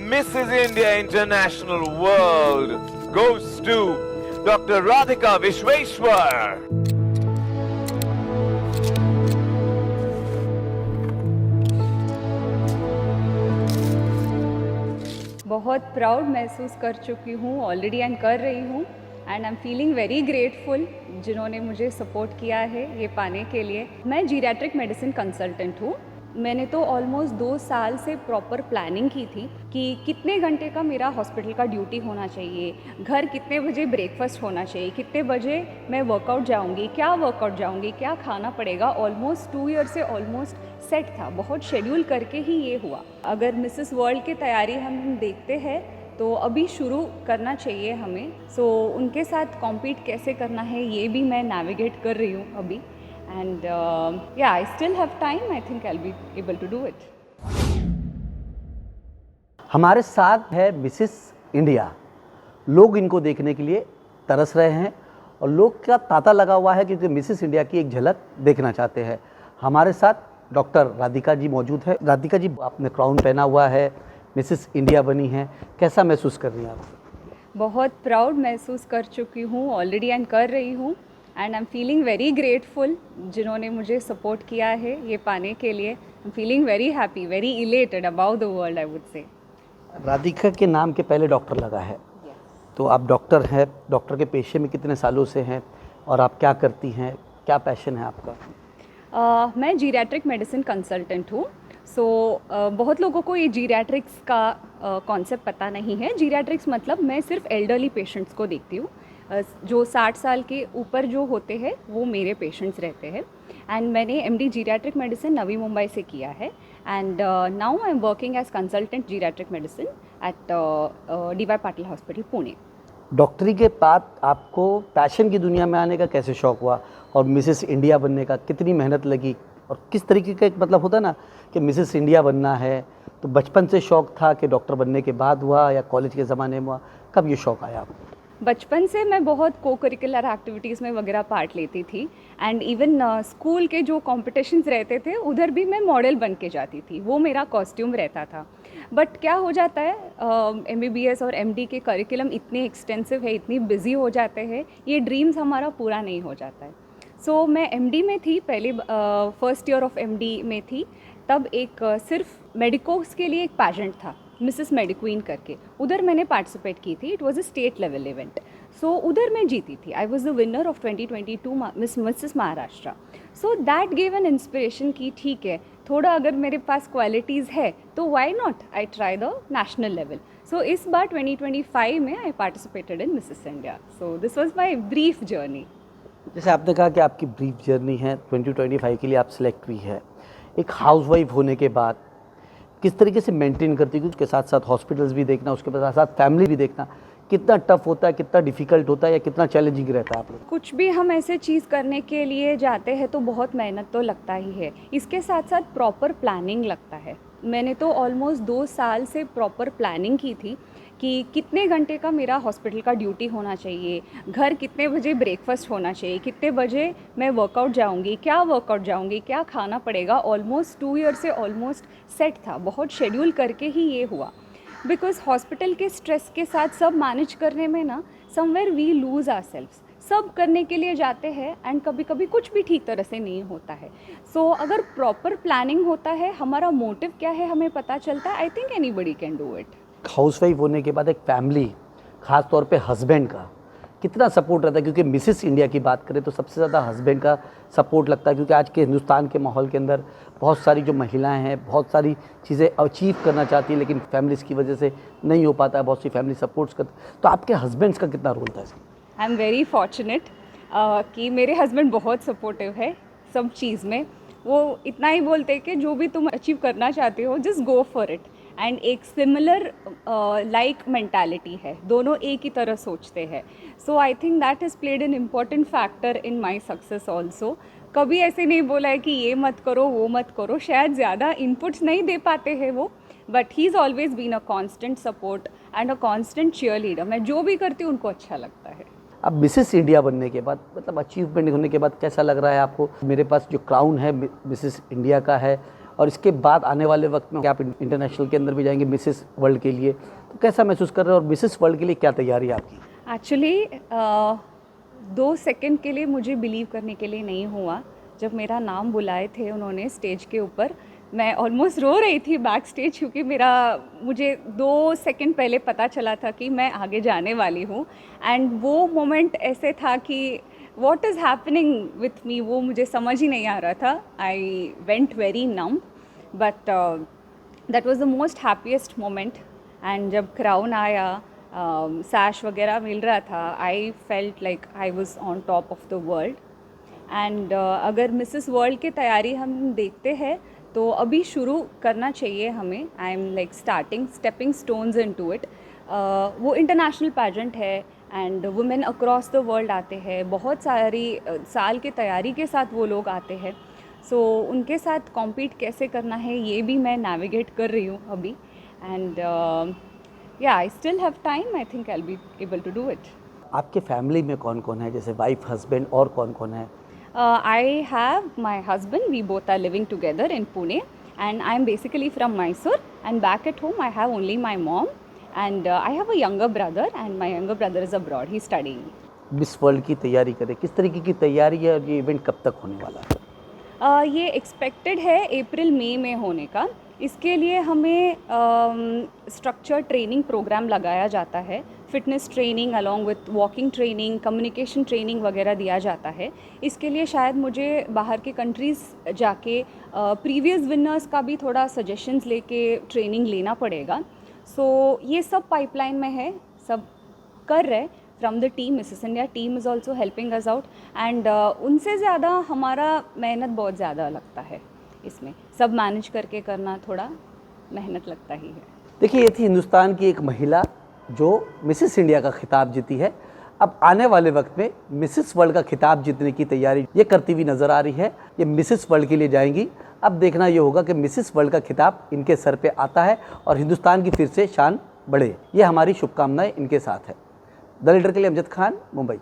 Mrs. India International World goes to Dr. Radhika Vishweshwar. बहुत proud महसूस कर चुकी हूँ ऑलरेडी एंड कर रही हूँ and I am feeling very grateful जिन्होंने मुझे सपोर्ट किया है ये पाने के लिए। मैं जीरियाट्रिक मेडिसिन कंसल्टेंट हूँ। मैंने तो ऑलमोस्ट 2 साल से प्रॉपर प्लानिंग की थी कि कितने घंटे का मेरा हॉस्पिटल का ड्यूटी होना चाहिए, घर कितने बजे ब्रेकफास्ट होना चाहिए, कितने बजे मैं वर्कआउट जाऊँगी, क्या वर्कआउट जाऊँगी, क्या खाना पड़ेगा। ऑलमोस्ट 2 ईयर से ऑलमोस्ट सेट था, बहुत शेड्यूल करके ही ये हुआ। अगर मिसेस वर्ल्ड की तैयारी हम देखते हैं तो अभी शुरू करना चाहिए हमें। सो उनके साथ कॉम्पीट कैसे करना है ये भी मैं नेविगेट कर रही हूँ अभी। And yeah, I still have time. I think I'll be able to do it. हमारे साथ है मिसेस इंडिया। लोग इनको देखने के लिए तरस रहे हैं और लोग का तांता लगा हुआ है क्योंकि मिसेस इंडिया की एक झलक देखना चाहते हैं। हमारे साथ डॉक्टर राधिका जी मौजूद है। राधिका जी, आपने क्राउन पहना हुआ है, मिसेस इंडिया बनी है, कैसा महसूस कर रही हैं आप? बहुत प्राउड महसूस कर चुकी हूँ ऑलरेडी एंड कर रही हूँ and I am feeling very grateful जिन्होंने मुझे सपोर्ट किया है ये पाने के लिए। I am feeling very happy, very elated about the world I would say. Radhika के नाम के पहले डॉक्टर लगा है। तो आप डॉक्टर हैं, डॉक्टर के पेशे में कितने सालों से हैं और आप क्या करती हैं, क्या पैशन है आपका? मैं जीरियाट्रिक मेडिसिन कंसल्टेंट हूँ। बहुत लोगों को ये जीरियाट्रिक्स का कॉन्सेप्ट पता नहीं है। जीरियाट्रिक्स मतलब मैं सिर्फ एल्डरली पेशेंट्स को देखती हूँ। जो 60 साल के ऊपर जो होते हैं वो मेरे पेशेंट्स रहते हैं। एंड मैंने MD geriatric medicine Navi Mumbai से किया है and now I am working as consultant geriatric medicine at DY Patil hospital Pune. डॉक्टरी के बाद आपको पैशन की दुनिया में आने का कैसे शौक़ हुआ और मिसेस इंडिया बनने का कितनी मेहनत लगी और किस तरीके का एक मतलब होता है ना कि मिसेस इंडिया बनना है, तो बचपन से शौक़ था कि डॉक्टर बनने के बाद हुआ या कॉलेज के ज़माने में हुआ, कब ये शौक़ आया आपको? बचपन से मैं बहुत को करिकुलर एक्टिविटीज़ में वगैरह पार्ट लेती थी एंड इवन स्कूल के जो कॉम्पिटिशन्स रहते थे उधर भी मैं मॉडल बन के जाती थी, वो मेरा कॉस्ट्यूम रहता था। बट क्या हो जाता है, MBBS और MD के करिकुलम इतने एक्सटेंसिव है, इतनी बिजी हो जाते हैं, ये ड्रीम्स हमारा पूरा नहीं हो जाता है। सो मैं MD में थी, पहले फर्स्ट ईयर ऑफ MD में थी, तब एक सिर्फ मेडिकोस के लिए एक पैजेंट था मिसेस मेडिक्वीन करके, उधर मैंने पार्टिसिपेट की थी। It was a state level event. So उधर मैं जीती थी। I was the winner of 2022 Mrs Maharashtra. So that gave an inspiration कि ठीक है, थोड़ा अगर मेरे पास क्वालिटीज़ है तो why not I try the national level. So इस बार 2025 में I participated in Mrs India. So this was my brief journey. जैसे आपने कहा कि आपकी ब्रीफ जर्नी है, 2025 के लिए आप सिलेक्ट हुई है। एक हाउसवाइफ होने के बाद किस तरीके से मेंटेन करती है, उसके साथ साथ हॉस्पिटल्स भी देखना, उसके साथ साथ फैमिली भी देखना, कितना टफ होता है, कितना डिफ़िकल्ट होता है या कितना चैलेंजिंग रहता है आप लोग? कुछ भी हम ऐसे चीज़ करने के लिए जाते हैं तो बहुत मेहनत तो लगता ही है, इसके साथ साथ प्रॉपर प्लानिंग लगता है। मैंने तो ऑलमोस्ट 2 साल से प्रॉपर प्लानिंग की थी कि कितने घंटे का मेरा हॉस्पिटल का ड्यूटी होना चाहिए, घर कितने बजे ब्रेकफास्ट होना चाहिए, कितने बजे मैं वर्कआउट जाऊंगी, क्या वर्कआउट जाऊंगी, क्या खाना पड़ेगा। ऑलमोस्ट 2 ईयर से ऑलमोस्ट सेट था, बहुत शेड्यूल करके ही ये हुआ। बिकॉज हॉस्पिटल के स्ट्रेस के साथ सब मैनेज करने में ना समवेयर वी लूज़ आवरसेल्व्स। सब करने के लिए जाते हैं एंड कभी कभी कुछ भी ठीक तरह से नहीं होता है। सो अगर प्रॉपर प्लानिंग होता है, हमारा मोटिव क्या है हमें पता चलता है, I think anybody can do it. Housewife होने के बाद एक फैमिली, ख़ास तौर पे हस्बैंड का कितना सपोर्ट रहता है? क्योंकि मिसेस इंडिया की बात करें तो सबसे ज़्यादा हस्बैंड का सपोर्ट लगता है, क्योंकि आज के हिंदुस्तान के माहौल के अंदर बहुत सारी जो महिलाएं हैं बहुत सारी चीज़ें अचीव करना चाहती हैं लेकिन फैमिलीज़ की वजह से नहीं हो पाता है, बहुत सी फैमिली सपोर्ट्स करती। तो आपके हस्बैंड्स का कितना रोल था इसमें? आई एम वेरी फॉर्चुनेट कि मेरे हस्बैंड बहुत सपोर्टिव है सब चीज़ में। वो इतना ही बोलते हैं कि जो भी तुम अचीव करना चाहते हो just go for it. And एक सिमिलर लाइक मेंटालिटी है, दोनों एक ही तरह सोचते हैं। So I think that has played an important factor in my success also. कभी ऐसे नहीं बोला है कि ये मत करो वो मत करो, शायद ज़्यादा इनपुट्स नहीं दे पाते हैं वो, but he is always been a constant support and a constant cheer leader. मैं जो भी करती हूँ उनको अच्छा लगता है। अब मिसेस इंडिया बनने के बाद, मतलब अचीवमेंट होने के बाद कैसा लग रहा है आपको? मेरे पास जो क्राउन है मिसेस इंडिया का है और इसके बाद आने वाले वक्त में आप इंटरनेशनल के अंदर भी जाएंगे मिसेस वर्ल्ड के लिए, तो कैसा महसूस कर रहे हैं और मिसेस वर्ल्ड के लिए क्या तैयारी है आपकी? एक्चुअली 2 सेकंड के लिए मुझे बिलीव करने के लिए नहीं हुआ जब मेरा नाम बुलाए थे उन्होंने स्टेज के ऊपर। मैं ऑलमोस्ट रो रही थी बैक स्टेज, क्योंकि मुझे 2 सेकंड पहले पता चला था कि मैं आगे जाने वाली हूँ। एंड वो मोमेंट ऐसे था कि what is happening with me, वो मुझे समझ ही नहीं आ रहा था। I went very numb, but that was the most happiest moment. And जब क्राउन आया, सैश वगैरह मिल रहा था, I felt like I was on top of the world. And अगर मिसेस वर्ल्ड की तैयारी हम देखते हैं तो अभी शुरू करना चाहिए हमें। I am like stepping stones into it. वो इंटरनेशनल पैजेंट है and women across the world आते हैं, बहुत सारी साल की तैयारी के साथ वो लोग आते हैं। सो उनके साथ कॉम्पीट कैसे करना है ये भी मैं नेविगेट कर रही हूँ अभी। एंड या I still have time, I think I will be able to do it. आपके फैमिली में कौन कौन है, जैसे वाइफ, हस्बैंड और कौन कौन है? I have my husband, we both are living together in Pune, and I am basically from Mysore, and back at home I have only my mom, and I have a younger brother, and my younger brother is abroad, he's studying. Miss world की तैयारी करें, किस तरीके की तैयारी है और ये इवेंट कब तक होने वाला है? ये एक्सपेक्टेड है अप्रैल मई में होने का। इसके लिए हमें स्ट्रक्चर ट्रेनिंग प्रोग्राम लगाया जाता है, fitness training along with walking training, communication training वगैरह दिया जाता है। इसके लिए शायद मुझे बाहर के कंट्रीज़ जाके प्रीवियस विनर्स का भी थोड़ा सजेशंस लेके ट्रेनिंग लेना पड़ेगा। सो ये सब पाइपलाइन में है, सब कर रहे from the team. Mrs India team is also helping us out, and उनसे ज़्यादा हमारा मेहनत बहुत ज़्यादा लगता है इसमें। सब मैनेज करके करना थोड़ा मेहनत लगता ही है। देखिए, ये थी हिंदुस्तान की एक महिला जो मिसेस इंडिया का खिताब जीती है। अब आने वाले वक्त में मिसेस वर्ल्ड का खिताब जीतने की तैयारी ये करती हुई नज़र आ रही है। ये मिसेस वर्ल्ड के लिए जाएंगी। अब देखना ये होगा कि मिसेस वर्ल्ड का खिताब इनके सर पे आता है और हिंदुस्तान की फिर से शान बढ़े। ये हमारी शुभकामनाएं इनके साथ है। द लीडर के लिए अमजद खान, मुंबई।